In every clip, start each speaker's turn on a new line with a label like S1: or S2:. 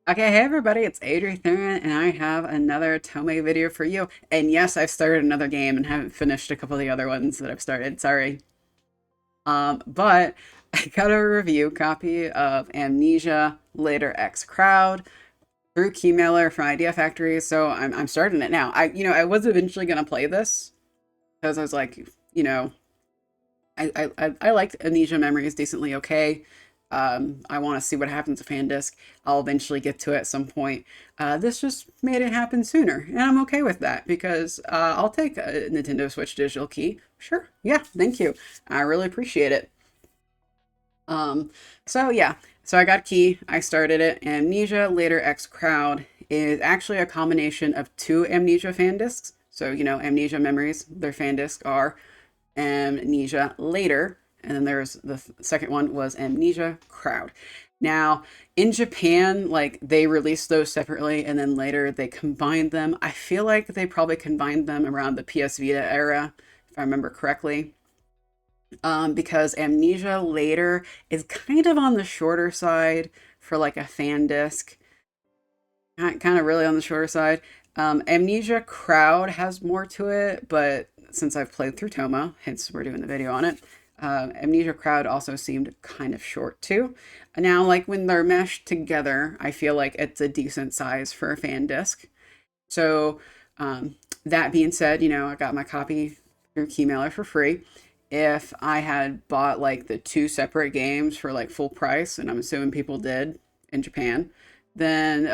S1: Okay, hey everybody, it's Adri Theron, and I have another Otome video for you. And yes, I've started another game and haven't finished a couple of the other ones that I've started. Sorry. But I got a review copy of Amnesia Later X Crowd through keymailer from Idea Factory, so I'm starting it now. I was eventually gonna play this because I was like, you know, I liked Amnesia Memories decently okay. I want to see what happens to Fandisk. I'll eventually get to it at some point. This just made it happen sooner, and I'm okay with that because I'll take a Nintendo Switch digital key. Sure, yeah, thank you. I really appreciate it. Um, so yeah, so I got a key. I started it. Amnesia Later X Crowd is actually a combination of two Amnesia fan discs. So Amnesia Memories, their fan discs are Amnesia Later, and then there's the second one was Amnesia Crowd. Now, in Japan, like they released those separately and then later they combined them. I feel like they probably combined them around the PS Vita era, if I remember correctly. Because Amnesia Later is kind of on the shorter side for like a fan disc, kind of really on the shorter side. Amnesia Crowd has more to it, but since I've played through Toma, hence we're doing the video on it, Amnesia Crowd also seemed kind of short too. Now, like when they're meshed together, I feel like it's a decent size for a fan disc. So, that being said, I got my copy through Keymailer for free. If I had bought like the two separate games for like full price, and I'm assuming people did in Japan, then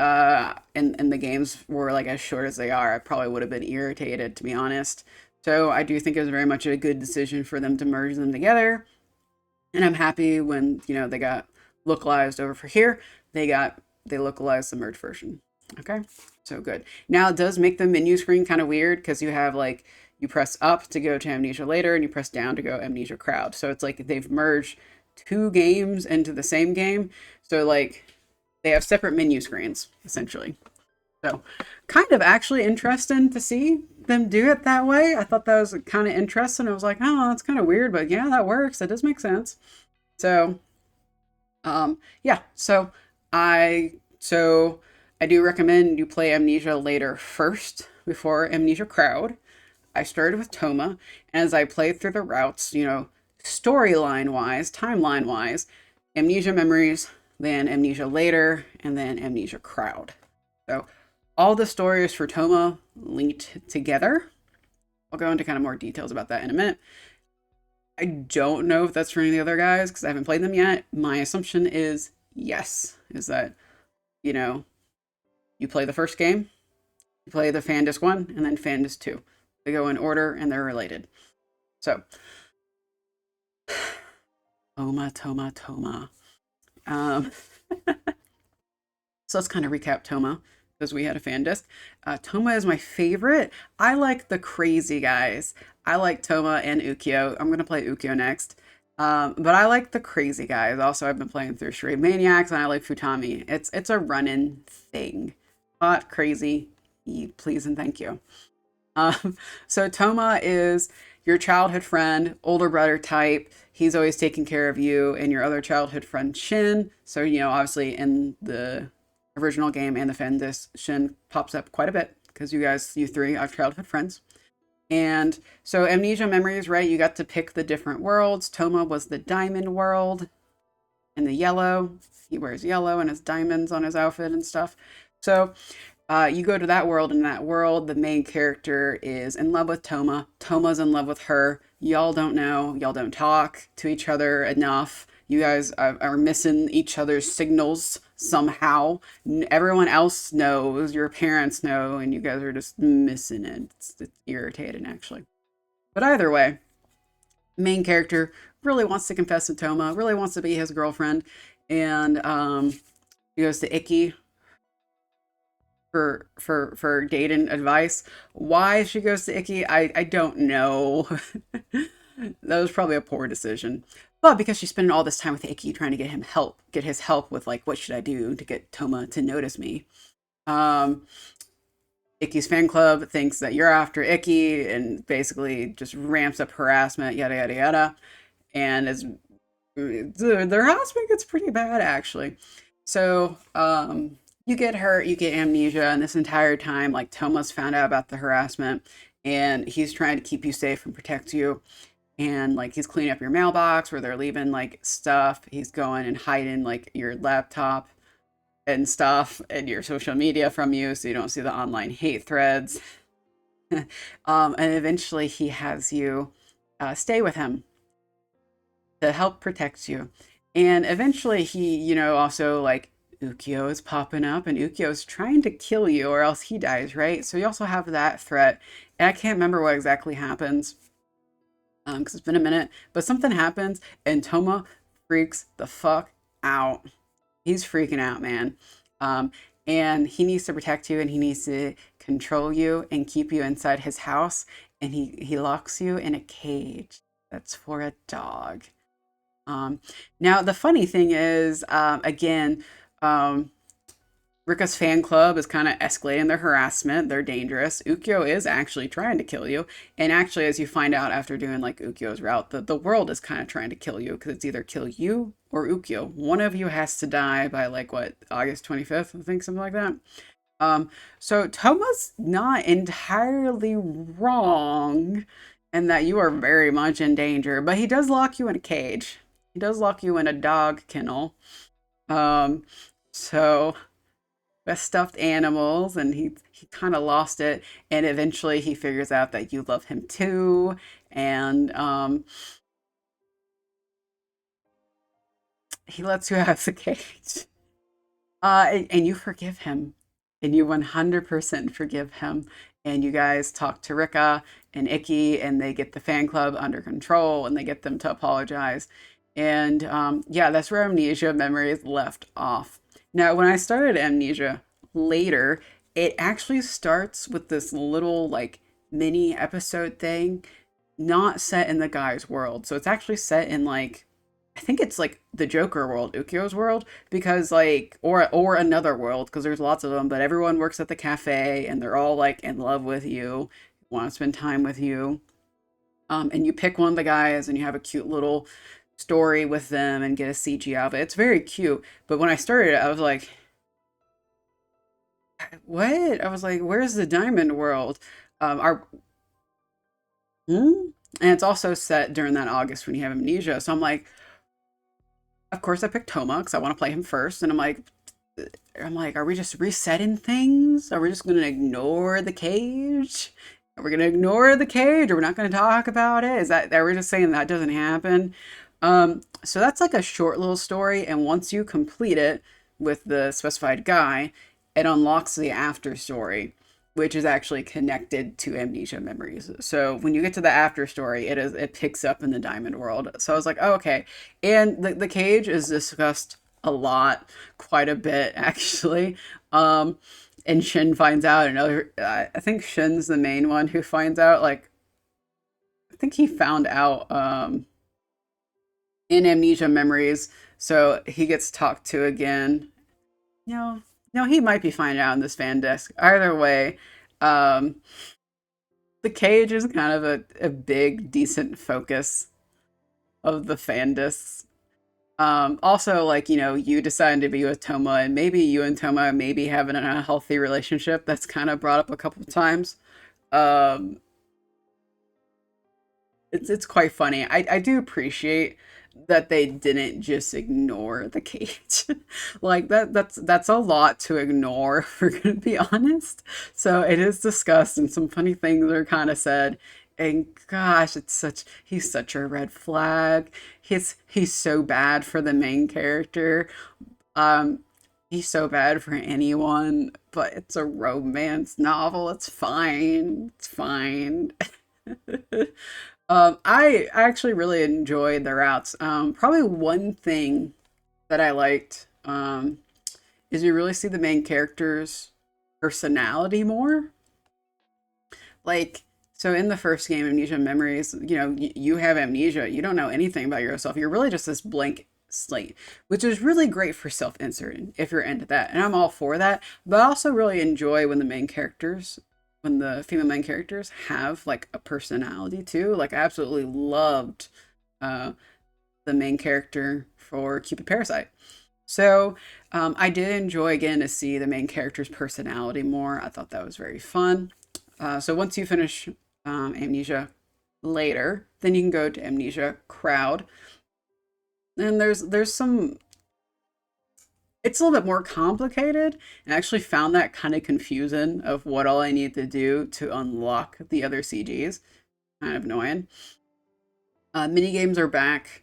S1: and the games were like as short as they are, I probably would have been irritated, to be honest. So I do think it was very much a good decision for them to merge them together, and I'm happy when they got localized over for here. They localized the merged version. Okay, so good. Now it does make the menu screen kind of weird because you have like you press up to go to Amnesia Later and you press down to go Amnesia Crowd. So it's like they've merged two games into the same game. So like they have separate menu screens essentially. So kind of actually interesting to see them do it that way. I thought that was kind of interesting. I was like, oh, that's kind of weird, but yeah, that works. That does make sense. So yeah, so I do recommend you play Amnesia Later first before Amnesia Crowd. I started with Toma, and as I played through the routes, storyline wise, timeline wise, Amnesia Memories, then Amnesia Later, and then Amnesia Crowd. So all the stories for Toma linked together. I'll go into kind of more details about that in a minute. I don't know if that's for any of the other guys because I haven't played them yet. My assumption is yes, is that, you know, you play the first game, you play the Fandisc 1, and then Fandisc 2. They go in order and they're related. So, Toma, Toma, Toma. Um, so let's kind of recap Toma because we had a fan disc. Toma is my favorite. I like the crazy guys. I like Toma and Ukyo. I'm going to play Ukyo next. But I like the crazy guys. Also, I've been playing through Charade Maniacs and I like Futami. It's a run-in thing. Hot, crazy, please and thank you. So Toma is your childhood friend, older brother type. He's always taking care of you and your other childhood friend Shin. So obviously in the original game and the fan this Shin pops up quite a bit because you three are childhood friends. And so Amnesia Memories, right? You got to pick the different worlds. Toma was the diamond world and the yellow. He wears yellow and has diamonds on his outfit and stuff. So you go to that world, and in that world, the main character is in love with Toma. Toma's in love with her. Y'all don't know. Y'all don't talk to each other enough. You guys are missing each other's signals somehow. Everyone else knows. Your parents know, and you guys are just missing it. It's irritating, actually. But either way, main character really wants to confess to Toma, really wants to be his girlfriend, and he goes to Icky for date and advice. Why she goes to Icky, I don't know. That was probably a poor decision. But because she's spending all this time with Icky trying to get his help with like what should I do to get Toma to notice me. Um Icky's fan club thinks that you're after Icky and basically just ramps up harassment, yada yada yada. And is their harassment gets pretty bad actually. So you get hurt, you get amnesia, and this entire time, like Toma's found out about the harassment, and he's trying to keep you safe and protect you. And like he's cleaning up your mailbox where they're leaving like stuff. He's going and hiding like your laptop and stuff and your social media from you so you don't see the online hate threads. And eventually he has you stay with him to help protect you. And eventually he, also like Ukyo is popping up and Ukyo is trying to kill you or else he dies, right? So you also have that threat. And I can't remember what exactly happens because it's been a minute, but something happens and Toma freaks the fuck out. He's freaking out, man. Um, and he needs to protect you and he needs to control you and keep you inside his house. And he locks you in a cage that's for a dog. Um, Now, the funny thing is, again, um, Rika's fan club is kind of escalating their harassment. They're dangerous. Ukyo is actually trying to kill you. And actually, as you find out after doing like Ukyo's route, the world is kind of trying to kill you because it's either kill you or Ukyo. One of you has to die by like what, August 25th, I think, something like that. Um, so Toma's not entirely wrong in that you are very much in danger, but he does lock you in a cage. He does lock you in a dog kennel. Um, so with stuffed animals and he kind of lost it and eventually he figures out that you love him too and he lets you out of the cage and you forgive him and you 100% forgive him and you guys talk to Rika and Icky and they get the fan club under control and they get them to apologize and yeah, that's where Amnesia Memories left off. Now when I started Amnesia later, it actually starts with this little like mini episode thing, not set in the guy's world. So it's actually set in like I think it's like the Joker world, Ukyo's world, because like or another world because there's lots of them, but everyone works at the cafe and they're all like in love with you, want to spend time with you. And you pick one of the guys and you have a cute little story with them and get a CG of it. It's very cute. But when I started it, I was like, what? I was like, where's the diamond world? Our hmm? And it's also set during that August when you have amnesia. So I'm like, of course I picked Toma because I want to play him first. And I'm like, are we just resetting things? Are we just gonna ignore the cage? Are we gonna ignore the cage? Are we not gonna talk about it? Is that are we just saying that doesn't happen? So that's like a short little story, and once you complete it with the specified guy, it unlocks the after story, which is actually connected to amnesia memories. So when you get to the after story, it picks up in the diamond world. So I was like, oh, okay. And the cage is discussed a lot, quite a bit actually. And Shin finds out another. I think Shin's the main one who finds out. Like I think he found out in amnesia memories, so he gets talked to again. No, no, he might be finding out in this fan desk. Either way, um, the cage is kind of a big, decent focus of the fan discs. Also, like, you deciding to be with Toma, and maybe you and Toma maybe having an unhealthy relationship. That's kind of brought up a couple of times. Um, it's quite funny. I do appreciate that they didn't just ignore the cage. Like that's a lot to ignore, if we're gonna be honest. So it is discussed and some funny things are kind of said. And gosh, he's such a red flag. He's so bad for the main character. Um he's so bad for anyone, but it's a romance novel. It's fine. It's fine. I actually really enjoyed the routes. Probably one thing that I liked is you really see the main character's personality more. Like, so in the first game, Amnesia Memories, you have amnesia. You don't know anything about yourself. You're really just this blank slate, which is really great for self-inserting if you're into that. And I'm all for that. But I also really enjoy when the female main characters have like a personality too. Like I absolutely loved uh the main character for Cupid Parasite. So I did enjoy again to see the main character's personality more. I thought that was very fun. So once you finish Amnesia Later, then you can go to Amnesia Crowd. And there's some, it's a little bit more complicated. And I actually found that kind of confusing of what all I need to do to unlock the other CGs. Kind of annoying. Mini games are back.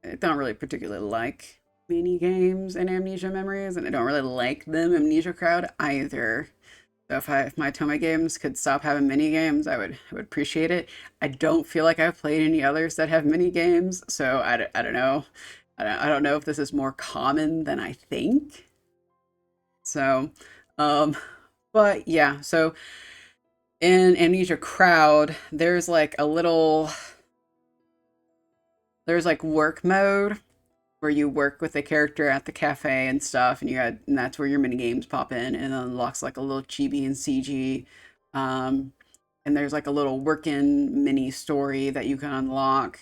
S1: I don't really particularly like mini games in Amnesia Memories, and I don't really like them Amnesia Crowd either. So if my Toma games could stop having mini games, I would appreciate it. I don't feel like I've played any others that have mini games, so I don't know. I don't know if this is more common than I think. So, um, but yeah. So in Amnesia Crowd, there's like work mode where you work with the character at the cafe and stuff, and that's where your mini games pop in, and it unlocks like a little chibi and CG. Um, and there's like a little working mini story that you can unlock.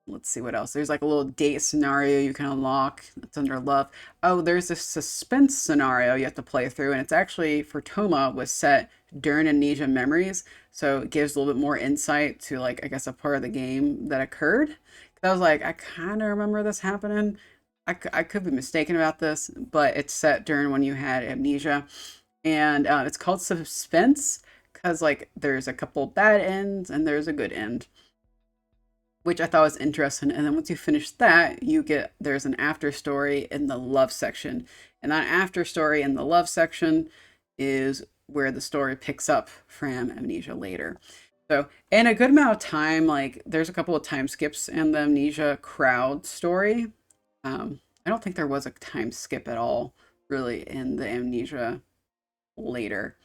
S1: Let's see what else. There's like a little date scenario you can unlock. That's under love. Oh, there's a suspense scenario you have to play through, and it's actually for Toma was set during Amnesia Memories, so it gives a little bit more insight to like I guess a part of the game that occurred. I was like, I kind of remember this happening. I could be mistaken about this, but it's set during when you had amnesia, and it's called suspense because like there's a couple bad ends and there's a good end, which I thought was interesting. And then once you finish that, there's an after story in the love section. And that after story in the love section is where the story picks up from Amnesia Later. So, in a good amount of time, like there's a couple of time skips in the Amnesia Crowd story. I don't think there was a time skip at all, really, in the Amnesia Later.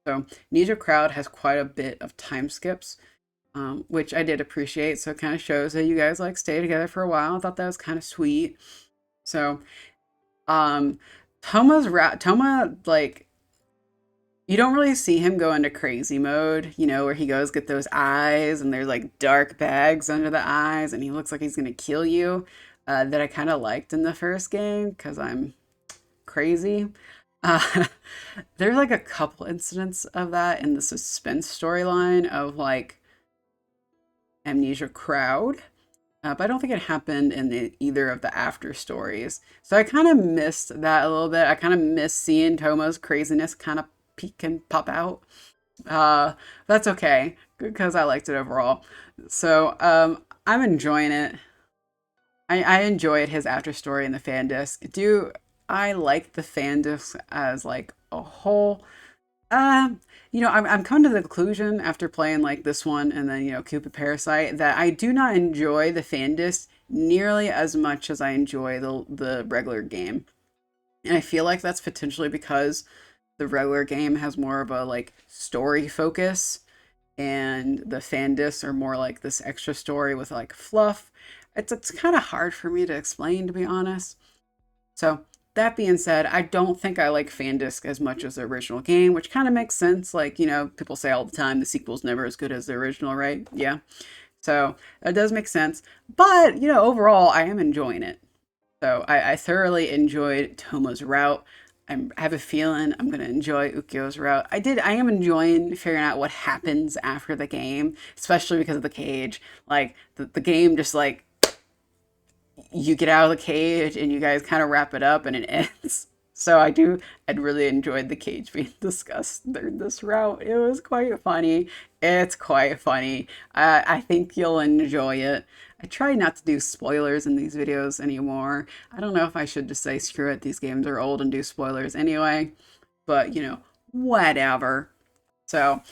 S1: So, Amnesia Crowd has quite a bit of time skips, which I did appreciate. So it kind of shows that you guys like stay together for a while. I thought that was kind of sweet. So, um, Toma like you don't really see him go into crazy mode, where he goes get those eyes and there's like dark bags under the eyes and he looks like he's gonna kill you. That I kind of liked in the first game because I'm crazy. Uh, there's like a couple incidents of that in the suspense storyline of like Amnesia Crowd. But I don't think it happened in either of the after stories. So I kind of missed that a little bit. I kind of missed seeing Tomo's craziness kind of peek and pop out. That's okay because I liked it overall. So I'm enjoying it. I enjoyed his after story in the fan disc. Do I like the fan disc as like a whole? I'm coming to the conclusion after playing like this one and then Cupid Parasite that I do not enjoy the fan disc nearly as much as I enjoy the regular game, and I feel like that's potentially because the regular game has more of a like story focus, and the fan discs are more like this extra story with like fluff. It's kind of hard for me to explain, to be honest. So that being said, I don't think I like Fandisc as much as the original game, which kind of makes sense. Like, people say all the time the sequel's never as good as the original, right? Yeah. So that does make sense. But, overall, I am enjoying it. So I thoroughly enjoyed Toma's route. I have a feeling I'm going to enjoy Ukyo's route. I am enjoying figuring out what happens after the game, especially because of the cage. Like, the game just, like, you get out of the cage and you guys kind of wrap it up and it ends. So I'd really enjoyed the cage being discussed during this route. It was quite funny. It's quite funny. I think you'll enjoy it. I try not to do spoilers in these videos anymore. I don't know if I should just say screw it, these games are old and do spoilers anyway. But, whatever. So,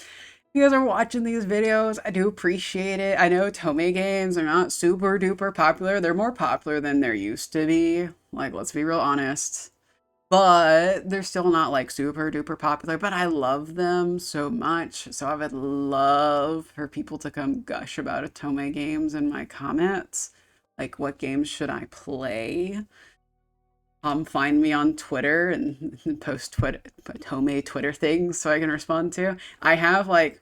S1: you guys are watching these videos. I do appreciate it. I know Otome games are not super duper popular. They're more popular than there used to be. Like, let's be real honest. But they're still not like super duper popular. But I love them so much. So I would love for people to come gush about Otome games in my comments. Like, what games should I play? Find me on Twitter and post Otome Twitter things so I can respond to. I have like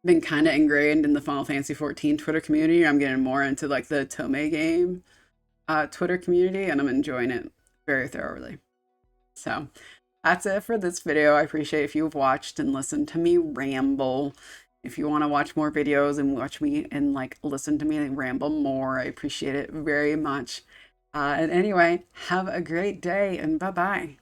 S1: been kind of ingrained in the Final Fantasy 14 Twitter community. I'm getting more into like the Otome game Twitter community, and I'm enjoying it very thoroughly. So that's it for this video. I appreciate if you've watched and listened to me ramble. If you want to watch more videos and watch me and like listen to me and ramble more, I appreciate it very much. And anyway, have a great day and bye bye.